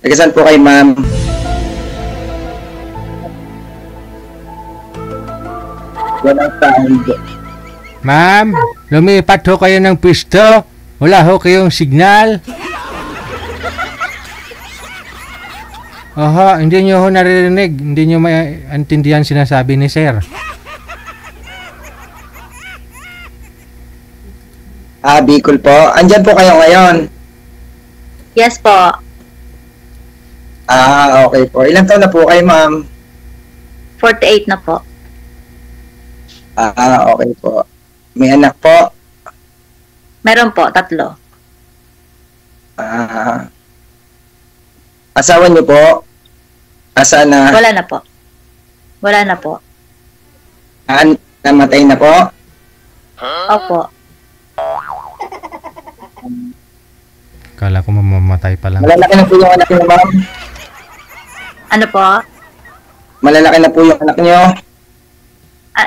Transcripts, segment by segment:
Taga saan po kayo, ma'am? Walang sound. Ma'am, lumipat ho kayo ng pwesto. Wala ho kayong signal. Oho, hindi nyo ho naririnig. Hindi nyo maintindihan sinasabi ni sir. Bicol po. Andyan po kayo ngayon. Yes po. Okay po. Ilang taon na po kayo, ma'am? 48 na po. Okay po. May anak po? Meron po, 3. Asawa niyo po? Asa na? Wala na po. Wala na po. Namatay na po? Opo. Kala ko mamamatay pa lang. Malalaki na po yung anak niyo, ma'am? Ano po? Malalaki na po yung anak niyo?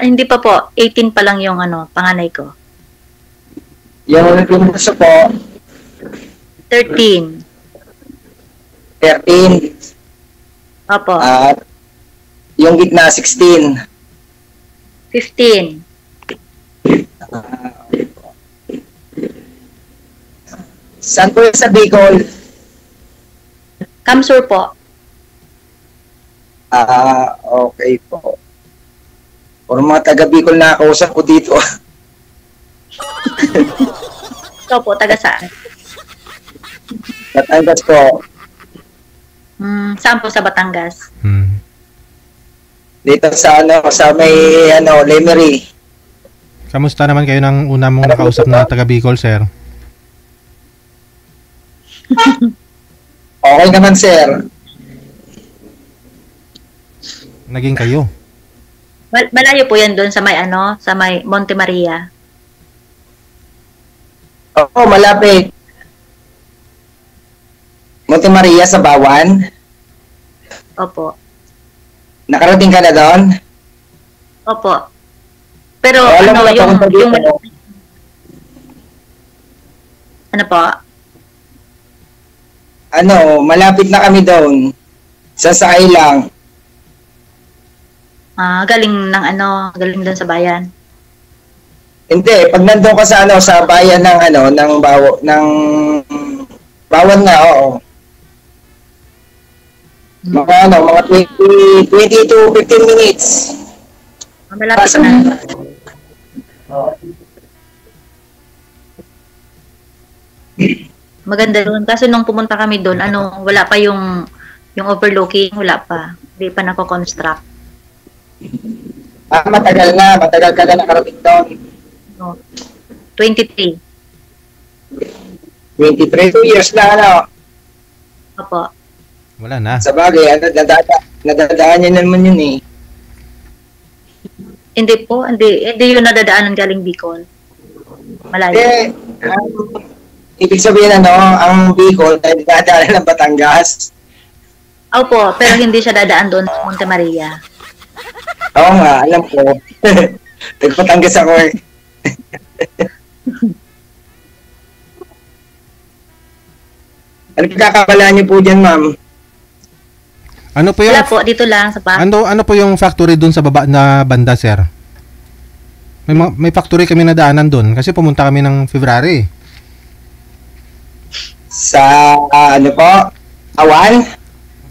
Hindi pa po. 18 pa lang yung panganay ko. Yung bunso po? 13. 13. Opo. At yung gitna, 16. 15. Okay po. Saan po yung sa Bicol? Kamsur po. Okay po. Or mga taga Bicol na kausap ko dito. Ikaw po, taga saan? Batangas po. Saan po sa Batangas? Dito sa sa may Lemery. Kamusta naman kayo ng una mong nakausap na taga Bicol, sir? Okay naman, sir. Naging kayo? Malayo po yan doon sa may Monte Maria. Oo, malapit. Monte Maria sa Bawan. Opo. Nakarating ka na doon? Opo. Pero Alam mo na papunta dito. Ano po? Malapit na kami doon. Sasakay lang. Galing galing doon sa bayan. Hindi, pag nandoon ka sa sa bayan ng Bawan nga, oo. Mga mga 20 to 15 minutes. Malapit na. Maganda doon. Kaso nung pumunta kami doon, wala pa yung overlooking, wala pa. Hindi pa nako-construct. Matagal na. Matagal ka na nakarating doon. 23. 23 years na, Opo. Wala na. Sa bagay, nadadaan niya naman yun eh. Hindi po, hindi yun nadadaanan galing Bicol. Malayo. Ibig sabihin ang Bicol ay nadadaanan ng Batangas. Opo, pero hindi siya dadaan doon sa Monte Maria. Oo nga, alam ko. Nagpatanggis ako eh. Ano pagkakabalaan niyo po dyan, ma'am? Ano po yung Wala po, dito lang sa pa. ano po yung factory dun sa baba na banda, sir? May factory kami na daanan dun kasi pumunta kami ng February. Sa ano po? Awan?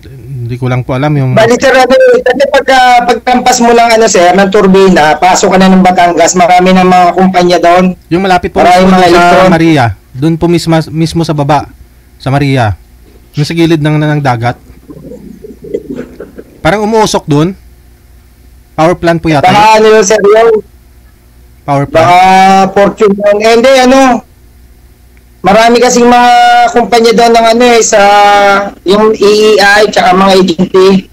Hindi ko lang po alam yung Literally, kasi pagkampas mo lang sir, ng turbina, pasok ka na ng Batangas, marami ng mga kumpanya doon. yung malapit po Maraming mismo mga sa elektron. Maria. Doon po mismo sa baba sa Maria. Yung sa gilid ng dagat. Parang umuusok doon. Power plant po yata. Baka yun, sir, yung Power plant. baka fortune yun. Hindi, marami kasing mga kumpanya doon ng sa yung EEI tsaka mga agency.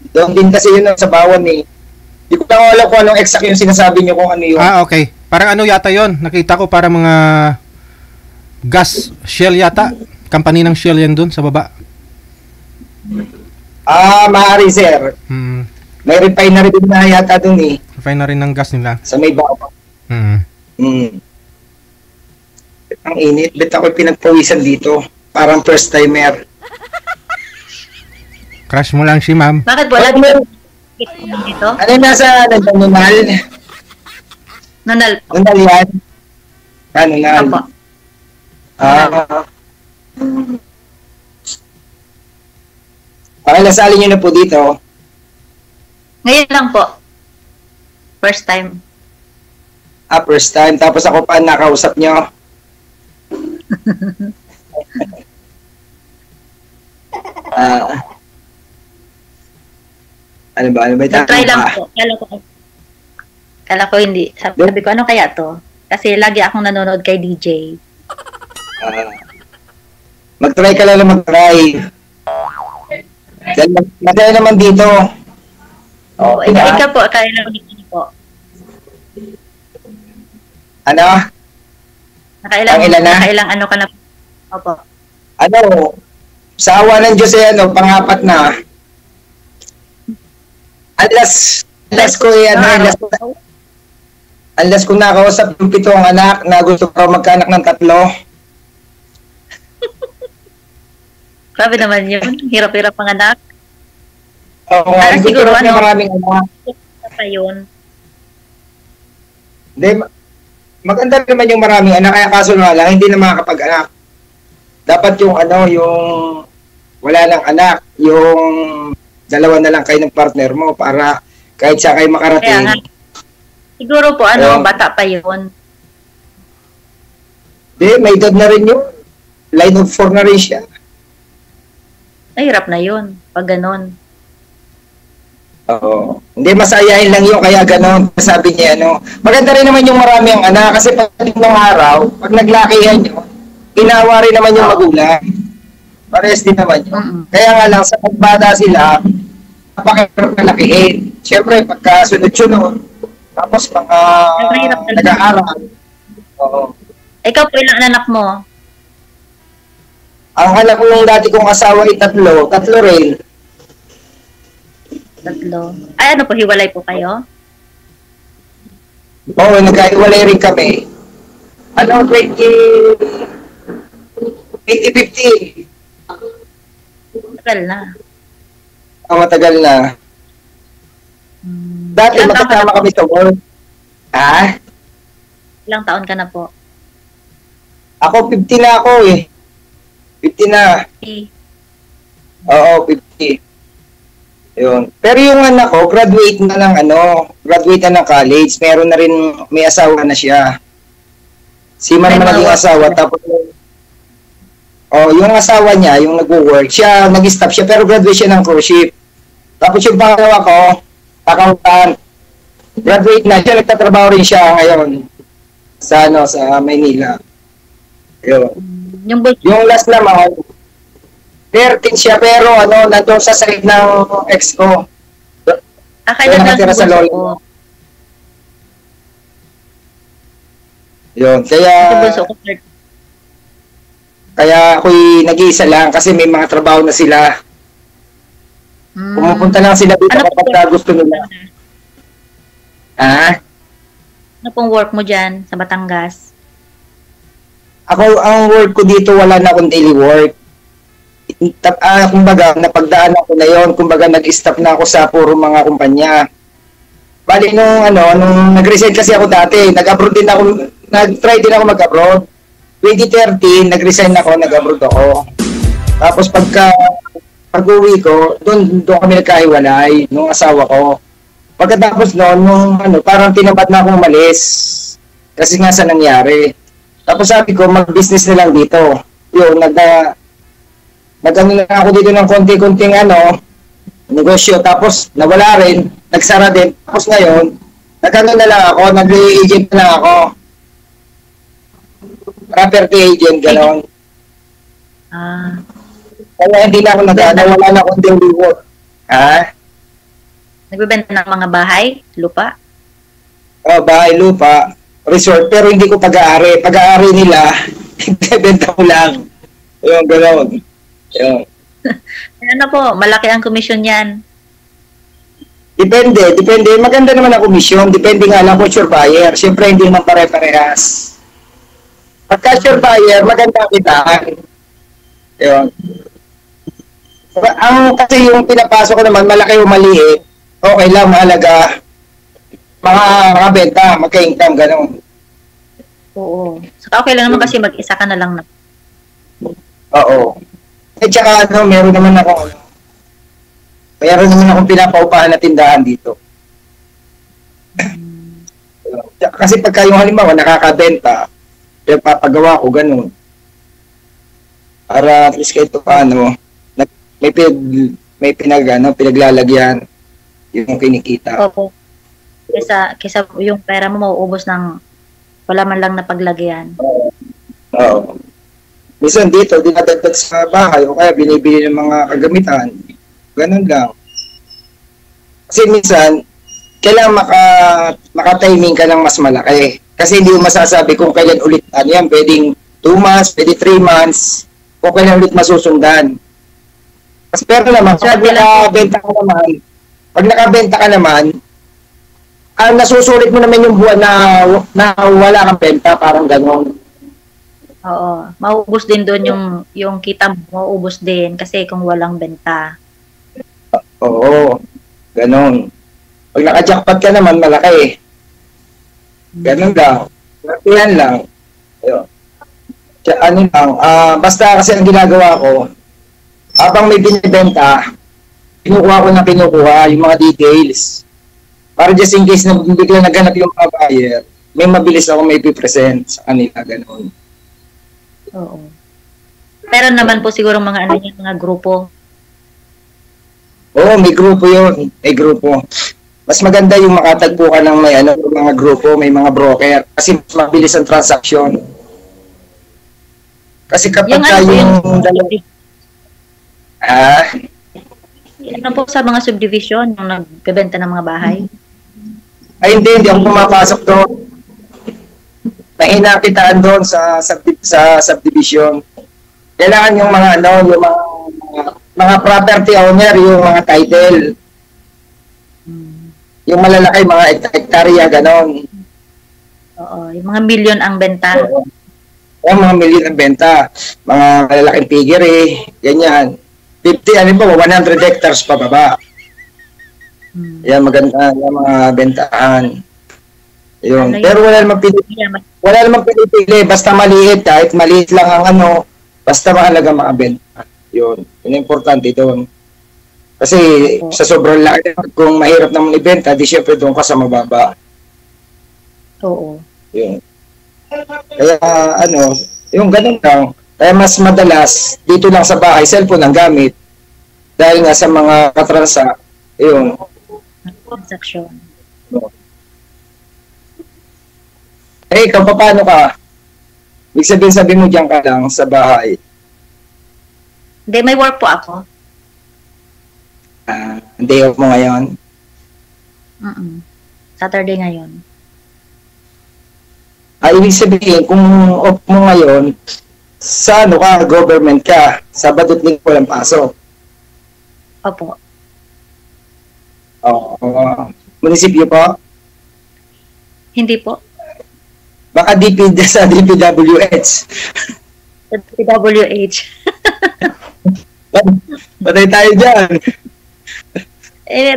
Doon din kasi yun sa Bawan eh. Hindi ko lang alam kung anong exact yung sinasabi niyo kung ano yun. Okay. Parang yata yon. Nakita ko para mga gas Shell yata. Company ng Shell yan doon sa baba. Maaari sir. May refinery din na yata doon eh. Refinery ng gas nila. Sa may Bawan. Ang init. Bet ako pinagpawisan dito. Parang first timer. Crush mo lang si ma'am. Bakit wala dito? Ano nasa nunal? Nunal po. Nunal yan? Nunal. Opo. Ah. Okay, nasali nyo na po dito. Ngayon lang po. First time. First time. Tapos ako pa nakausap nyo. Ano ba? Nag-try lang po. Kala ko hindi. Sabi ko, ano kaya to? Kasi lagi akong nanonood kay DJ. Mag-try ka lang mag-try. Madali naman dito. Oh, ikaw po, kaya lang dito po. Ano? Nakailang ano ka na po? Opo. Ano? Sa awa ng Diyos pangapat na. Unless ko unless ko nakausap yung 7 anak na gusto ko magkaanak ng 3. Grabe naman yun. Hirap-hirap ang anak. Oo nga. Siguro maraming anak. Pa yun. Hindi, maganda naman yung maraming anak. Kaya kaso nga lang, hindi na makakapag-anak. Dapat yung yung wala lang anak. Yung 2 na lang kayo ng partner mo para kahit siya kayo makarating. Kaya nga. Siguro po, bata pa yun. Hindi, may edad na rin yun. Line of 4 na rin siya. Mahirap na yun, pag ganon. Oo. Hindi, masayahin lang yun, kaya ganon. Sabi niya, maganda rin naman yung marami ang anak, kasi pagdating ng araw, pag naglakihan nyo, ginawa rin naman yung magulang. Pares din naman yun. Kaya nga lang, sa pagbata sila, napakahirap na lakihin. Siyempre, pagka sunod-sunod, tapos mga nag-aaral. Oo. Ikaw po, ilang anak mo? Ang anak ko nung dati kong asawa ay 3 rin. 3. Ay, ano po, hiwalay po kayo? Oo, nagkahiwalay rin kami. 2015. Tagal na. Matagal na. Dati magkasama kami sa work. Ilang taon ka na po? Ako 50 na ako 50 na. Oo, 50. Yun. Pero yung anak ko, graduate na ng college. Meron na rin, may asawa na siya. Si man naging asawa, tapos yung asawa niya, yung nag-work, siya, nag-stop siya, pero graduate siya ng cruise ship. Tapos yung pangalawa ko, accountant. Graduate na siya, nagtatrabaho rin siya ngayon sa Maynila. Yun. Yung last naman, 13 siya, pero nandun sa side ng ex ko. Kailan nakatira sa lolo ko. Yun, kaya ako'y nag-iisa lang kasi may mga trabaho na sila. Pumupunta lang sila dito kapag gusto nila. Ano pong work mo dyan sa Batangas? Ako, ang work ko dito, wala na akong daily work. Kumbaga, napagdaan ako na yon. Kumbaga, nag-stop na ako sa puro mga kumpanya. Bali, nung nag-resign kasi ako dati, nag-abroad din ako, nag-try din ako mag-abroad. 2013, nag-resign ako, nag-abroad ako. Tapos pag-uwi ko, doon kami nagkahiwalay, nung asawa ko. Pagkatapos parang tinamad na akong umalis. Kasi nga sa nangyari. Tapos sabi ko, mag-business na lang dito. Yun, nag-ano na ako dito ng konti-konting negosyo. Tapos nawala rin, nagsara din. Tapos ngayon, nag-ano na lang ako, nag-agent na lang ako. Property agent, gano'n. Kaya hindi na ako wala na akong daily work. Nagbebenta ng mga bahay, lupa? Bahay, lupa, resort, pero hindi ko pag-aari. Pag-aari nila, benta ko lang. Yung gano'n. Yung. Ano po, malaki ang komisyon yan. Depende. Maganda naman ang komisyon. Depende nga lang kung sure buyer. Siyempre, hindi naman pare-parehas. Pagka sure buyer, maganda ang kitaan. Yun. Kasi yung pinapasok ko naman, malaki o maliit, okay lang, mahalaga, mga benta, magka-income, gano'n. Oo. So, okay lang naman kasi mag-isa ka na lang na. Oo. At saka meron naman akong pinapaupahan na tindahan dito. Kasi pagka yung halimbawa nakakabenta, papagawa ko ganun. Para at least kahit paano, may pinaglalagyan yung kinikita. Opo. Kesa yung pera mo mauubos ng wala man lang na paglagyan. Oo. Minsan dito, dinadagdag sa bahay o kaya binibili ng mga kagamitan. Ganun lang. Kasi minsan, kailangan maka-timing ka ng mas malaki. Kasi hindi mo masasabi kung kailan ulit yan. Pwedeng 2 months, pwede 3 months, kung kailan ulit masusundan. Mas pero naman, pag nakabenta ka naman, nasusulit mo naman yung buwan na wala kang benta, parang gano'n. Oo. Mauubos din doon yung kita mo, mauubos din kasi kung walang benta. Oo. Ganon. Pag naka-jackpot ka naman, malaki. Ganon lang. Yan lang. Ayun. Basta kasi ang ginagawa ko, habang may binibenta, kinukuha yung mga details. Para just in case na bigla naghanap yung mga buyer, may mabilis ako may present sa kanila. Ganon. Oo. Meron naman po siguro mga mga grupo. Oo, may grupo yun. May grupo. Mas maganda yung makatagpo ka ng mga grupo, may mga broker. Kasi mas mabilis ang transaksyon. Kasi kapag yung Yan po sa mga subdivision, yung nagbebenta ng mga bahay. Ay, hindi ako pumapasok doon. Mahinakitaan doon sa subdivision. Kailangan yung mga property owner, yung mga title. Yung malalaki, mga hektarya, ganon. Oo, yung mga milyon ang benta. Yung mga milyon ang benta. Mga malalaking piggery, ganyan. 100 hectares pa baba. Yan, maganda yung mga bentahan. Yun. Pero wala namang pinipili. Basta maliit, kahit maliit lang ang basta mahalaga makabenta. Yun. Yun ang importante doon. Kasi sa sobrang laki, kung mahirap naman ibenta, di syempre doon ka sa mababa. Oo. Yun. Kaya yung ganun lang. Kaya mas madalas, dito lang sa bahay, cellphone ang gamit. Dahil nga sa mga katransa, yun. Transaction. Eh, ikaw, paano ka? Ibig sabihin mo diyan ka lang sa bahay. Hindi, may work po ako. Day off mo ngayon? Saturday ngayon. Ibig sabihin, kung off mo ngayon, sa government ka, Sabado at Linggo walang pasok. Opo. Munisipyo po? Hindi po. Baka sa DPWH. Sa DPWH. Patay tayo dyan.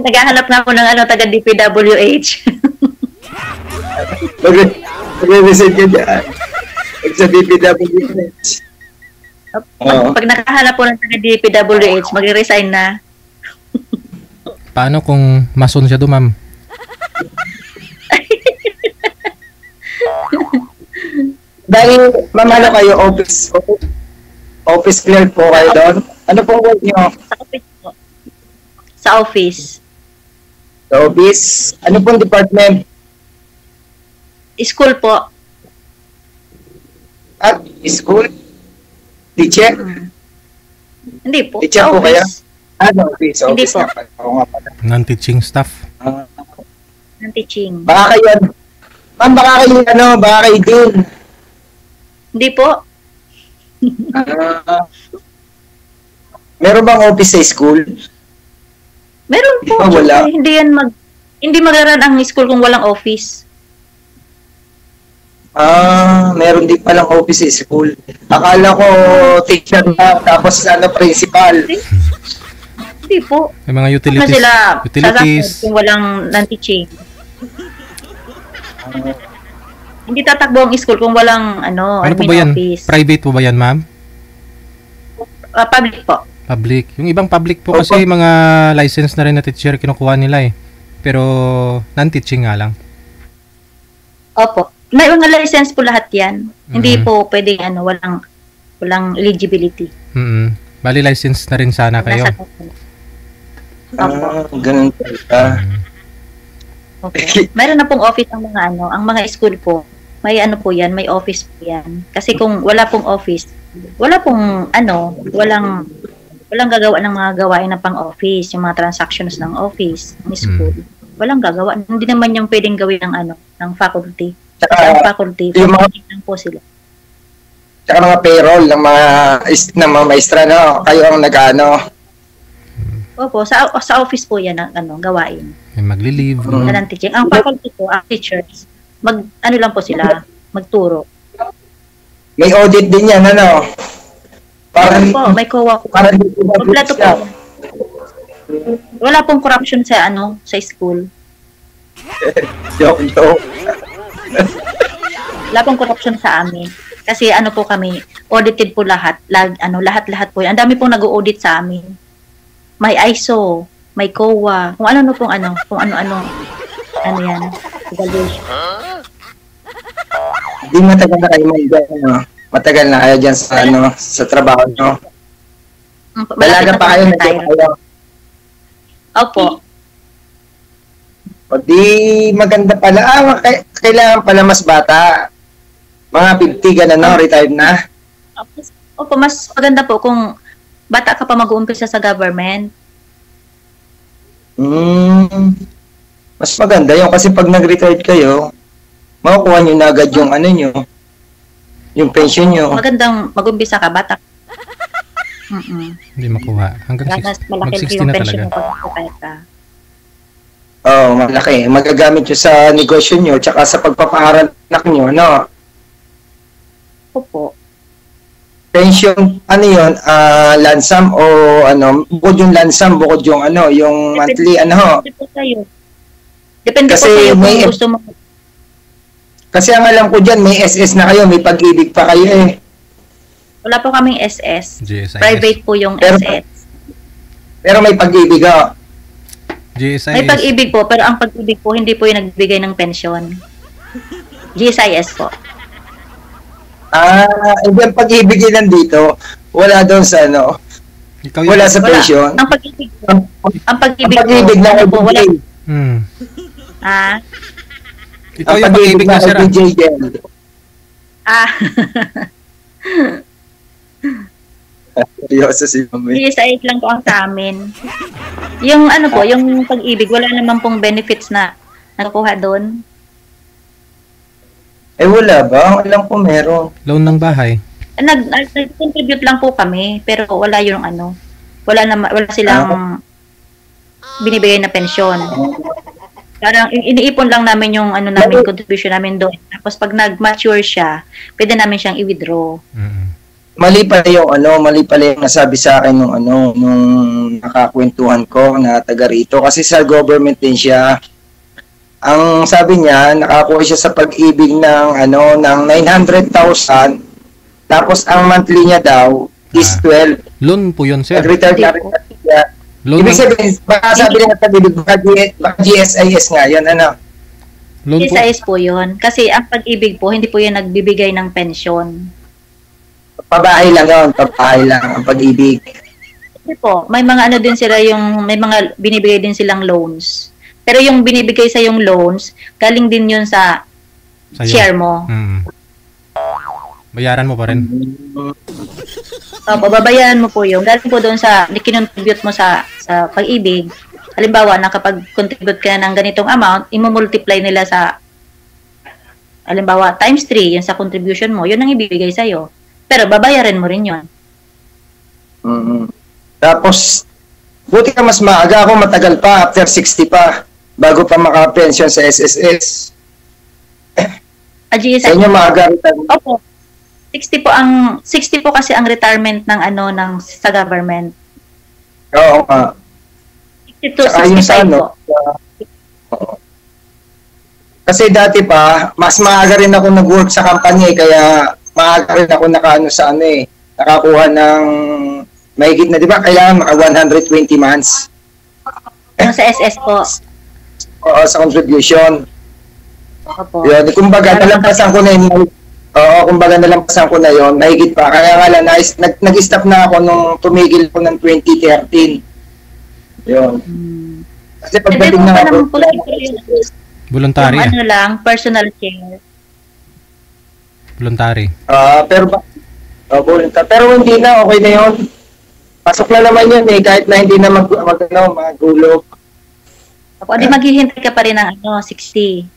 Naghahanap na ako ng taga DPWH. Mag-resign ka dyan. Sa DPWH. Pag nakahanap po ng taga DPWH, mag-resign na. Paano kung mason siya doon, ma'am? Dahil, ma'am, kayo, office clerk po kayo doon? Ano pong work nyo? Sa office po. Sa office. Sa office? Ano pong department? School po. At school? Teacher? Hindi po. Teacher po kaya? Office. Hindi po. Non-teaching staff. Non-teaching. Baka kayo, ma'am, baka kayo din. Hindi po. Meron bang office sa school? Meron po. Wala. Hindi mag-run ang school kung walang office. Meron din palang office sa school. Akala ko teacher na, tapos principal. Hindi po. May mga Kasi utilities. sila Utilities. sasakot kung walang non-teaching. Hindi tatakbo ang school kung walang Ano po admin ba yan? office. Private po ba yan, ma'am? Public po. Public. Yung ibang public po kasi mga license na rin na teacher kinukuha nila eh. Pero non-teaching nga lang. Opo. May mga license po lahat yan. Hindi Mhm. po pwedeng walang eligibility. Bali license na rin sana kayo. Nasa Opo. Ganun talaga. Okay. Meron na pong office ang mga school po. May po yan, may office po yan. Kasi kung wala pong office, wala pong walang gagawa ng mga gawain ng pang-office, yung mga transactions ng office, ng school. Walang gagawa. Hindi naman yung pwedeng gawin ng faculty. Kasi ang faculty, yung mga- lang po sila. Tsaka mga payroll ng mga maestra, no? Kayo ang Opo, sa office po yan ang gawain. May magli-leave. Na ng teaching. Ang faculty po, ang teachers, lang po sila, magturo. may audit din yan, ano? Meron po, may COA po. Para dito Kompleto po. Wala pong corruption sa school. Joke. Wala pong corruption sa amin. Kasi po kami, audited po lahat. Lahat po yan. Ang dami pong nag-audit sa amin. May ISO, may COA, kung ano-ano yan. Evaluation. Hindi matagal na kayo dyan, ano? Matagal na kayo dyan sa, sa trabaho, no? Dalaga pa kayo, nandiyan kayo. Opo. O di maganda pala. Kailangan pala mas bata. Mga 50 ganun, no? Retired na. Opo, mas maganda po kung bata ka pa mag-uumpisa sa government. Mas maganda yun kasi pag nag-retired kayo, makukuha nyo na agad yung yung pension nyo. Magandang mag-umpisa ka, bata. Hindi makuha. Hanggang Mas mag malaki 60 yung na pension talaga. mo pag retire ka. Oo, malaki. Magagamit nyo sa negosyo nyo tsaka sa pagpapaharal anak nyo, no? Opo. Pension, yun? Lansam o bukod yung lansam, bukod yung yung monthly, Depende po sa'yo. Depende Kasi po sa'yo may- kung gusto mo. Kasi ang alam ko dyan, may SS na kayo, may pag-ibig pa kayo eh. Wala po kaming SS. GSIS. Private po yung Pero- SS. Pero may pag-ibig ah. GSIS. May pag-ibig po, pero ang pag-ibig po, hindi po yung nagbigay ng pensyon. GSIS po. Hindi ang pag-ibig yun nandito. Wala doon sa Ikaw wala sa Wala. pension. Ang pag-ibig po, Ang ang pag-ibig pag-ibig na po, wala. LBJ. Ah, Ikaw Ang yung pag-ibig na sir. LBJ din. ah, Seryoso si Mami. GSIS lang po ang sa amin. Yung yung pag-ibig, wala naman pong benefits na nakukuha doon. Eh wala ba? Ang alam ko meron. Loan ng bahay. Nag-contribute lang po kami, pero wala yung wala silang binibigay na pensyon. Parang iniipon lang namin yung namin, contribution namin doon. Tapos pag nag-mature siya, pwede namin siyang i-withdraw. Mali pala yung nasabi sa akin nung nakakwentuhan ko na taga rito kasi sa government din siya. Ang sabi niya, nakakuha siya sa pag-ibig ng ng 900,000 tapos ang monthly niya daw is 12. Loan po yun sir. Nag-retire na rin kasi siya. Loan Ibig ng, sabihin, baka sabi niya pag-ibig, baka GSIS nga, yun loan po. GSIS po yun. Kasi ang pag-ibig po, hindi po yan nagbibigay ng pensyon. Pabahay lang yun, pabahay lang ang pag-ibig. Kasi po, may mga din sila may mga binibigay din silang loans. Pero yung binibigay sa yung loans, galing din yun sa Sa'yo. share mo. Bayaran mo pa rin. Opo, babayaran mo po yun. Galing po doon sa kinontribute mo sa pag-ibig. Halimbawa, nakapag-contribute ka na ng ganitong amount, imumultiply nila sa, halimbawa, times 3, yun sa contribution mo, yun ang ibibigay sa'yo. Pero babayaran mo rin yun. Tapos, buti ka mas maaga ako, matagal pa, after 60 pa, bago pa maka-pension sa SSS. GSIS. Sa inyo maaga rin. Opo. 60 po kasi ang retirement ng sa government. Oo nga. Ito, Saka yung 65 sa po. Oo. Kasi dati pa, mas maaga rin ako nag-work sa company, kaya maaga rin ako nakakuha ng mahigit na, di ba, kailangan maka 120 months. Yung sa SS po. Oo, sa contribution. Opo. Yun, kumbaga, nalampasan ko na yun. Oo, kumbaga, nalampasan ko na yun. Mahigit pa. Kaya nga lang, nag-stop na ako nung tumigil ko ng 2013. Yun. Kasi pagdating na ako, Voluntary. Yung lang, personal care. Voluntary. pero hindi na, okay na yun. Pasok na naman yun kahit na hindi na magulog. Opo, di maghihintay ka pa rin ng 60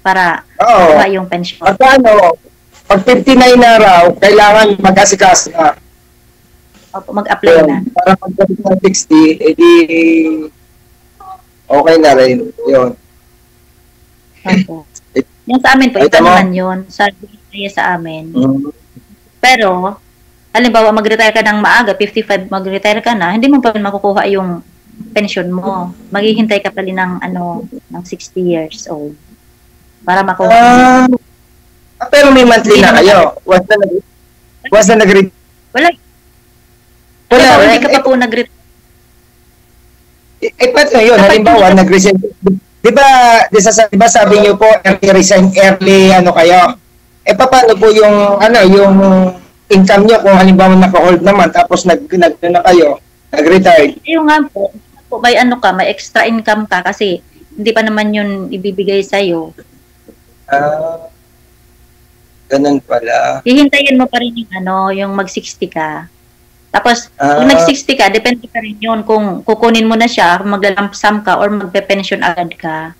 para Oo. makuha yung pension. Pag 59 na raw, kailangan mag-asikas na. Opo, mag-apply na. Para pagdating ng 60, edi okay na rin. Yun. Opo. Yung sa amin po, Ay, iba tama. naman yun. Sabi sa amin. Mm. Pero, halimbawa, mag-retire ka ng maaga, 55, mag-retire ka na, hindi mo pa rin makukuha yung pension mo. Maghihintay ka pa rin ng 60 years old para makuha. Pero may monthly na kayo. Once na nag-retire. Wala. Wala. Hindi ka pa po nag-retire. Paano yun? Halimbawa, nag-resign. Di ba sabi niyo po, early kayo? Paano po yung income niyo kung halimbawa naka-hold naman tapos na kayo, nag-retire? Yung nga po, may may extra income ka kasi hindi pa naman yun ibibigay sa'yo. Ganun pala. Hihintayin mo pa rin yung mag-60 ka. Tapos, kung nag-60 ka, depende pa rin yun kung kukunin mo na siya, kung maglalamp-sum ka or magpe-pension agad ka.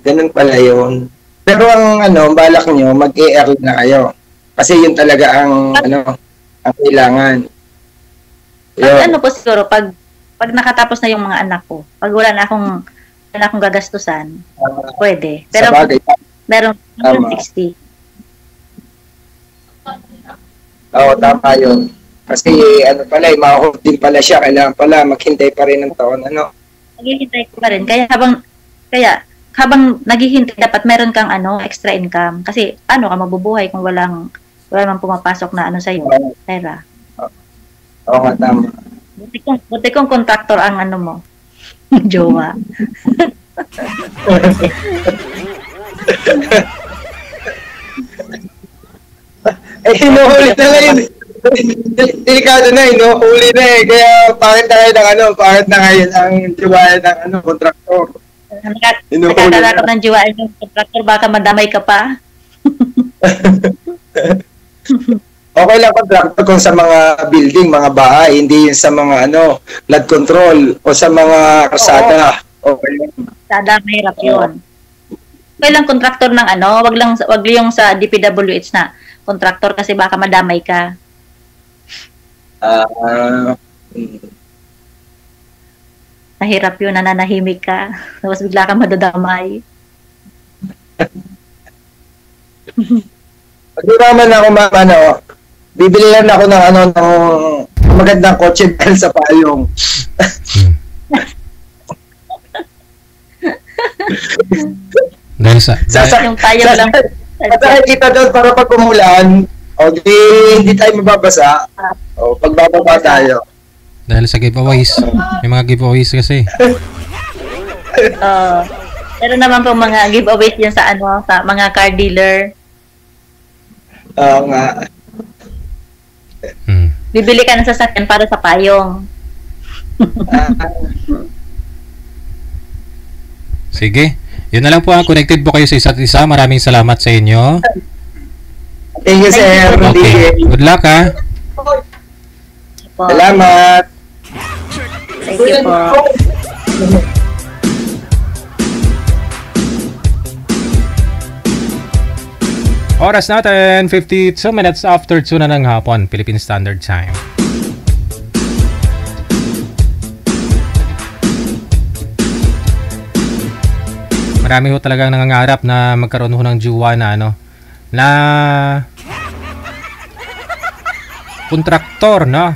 Ganun pala yun. Pero ang balak nyo, mag-e-early na kayo. Kasi yun talaga ang kailangan. Yun. Po siguro, pag nakatapos na yung mga anak ko, pag wala na akong gagastusan, pwede. Pero, sa bagay. meron 60. Oo, tama yun. Kasi ma-hold din pala siya. Kailangan pala maghintay pa rin ng taon. Naghihintay ko pa rin. Kaya habang naghihintay, dapat meron kang extra income. Kasi ka mabubuhay kung wala mang pumapasok na sa'yo, pera. Oo nga, tama. Buti kong contractor ang mo, jowa. Hinuhuli na lang yun. Delikado na, hinuhuli na Kaya pangit na ngayon ang tiwala ng kontraktor. Nagkakaroon ng jiwa yung kontraktor, baka madamay ka pa. Okay lang kontraktor kung sa mga building, mga bahay, hindi yun sa mga flood control o sa mga kalsada. Okay lang. Kalsada, mahirap yun. Okay lang kontraktor ng wag yung sa DPWH na kontraktor kasi baka madamay ka. Mahirap yun, nananahimik ka. Tapos bigla ka madadamay. Pag naman ako bibili lang ako ng magandang kotse dahil sa payong. Dahil yung payong lang. Sasakay kita doon para pag umulan, hindi tayo mababasa. Pagbababa tayo. Dahil sa giveaways. May mga giveaways kasi. Pero naman po mga giveaways yan sa sa mga car dealer. Oo nga. Bibili ka ng sasakyan para sa payong. Sige. Yun na lang po. Connected po kayo sa isa't isa. Maraming salamat sa inyo. Thank you, sir. Okay. Good luck, ha. Salamat. Thank you po. Oras natin, 52 minutes after 2 na ng hapon, Philippine Standard Time. Marami ho talagang nangangarap na magkaroon ho ng jowa na na kontraktor, no?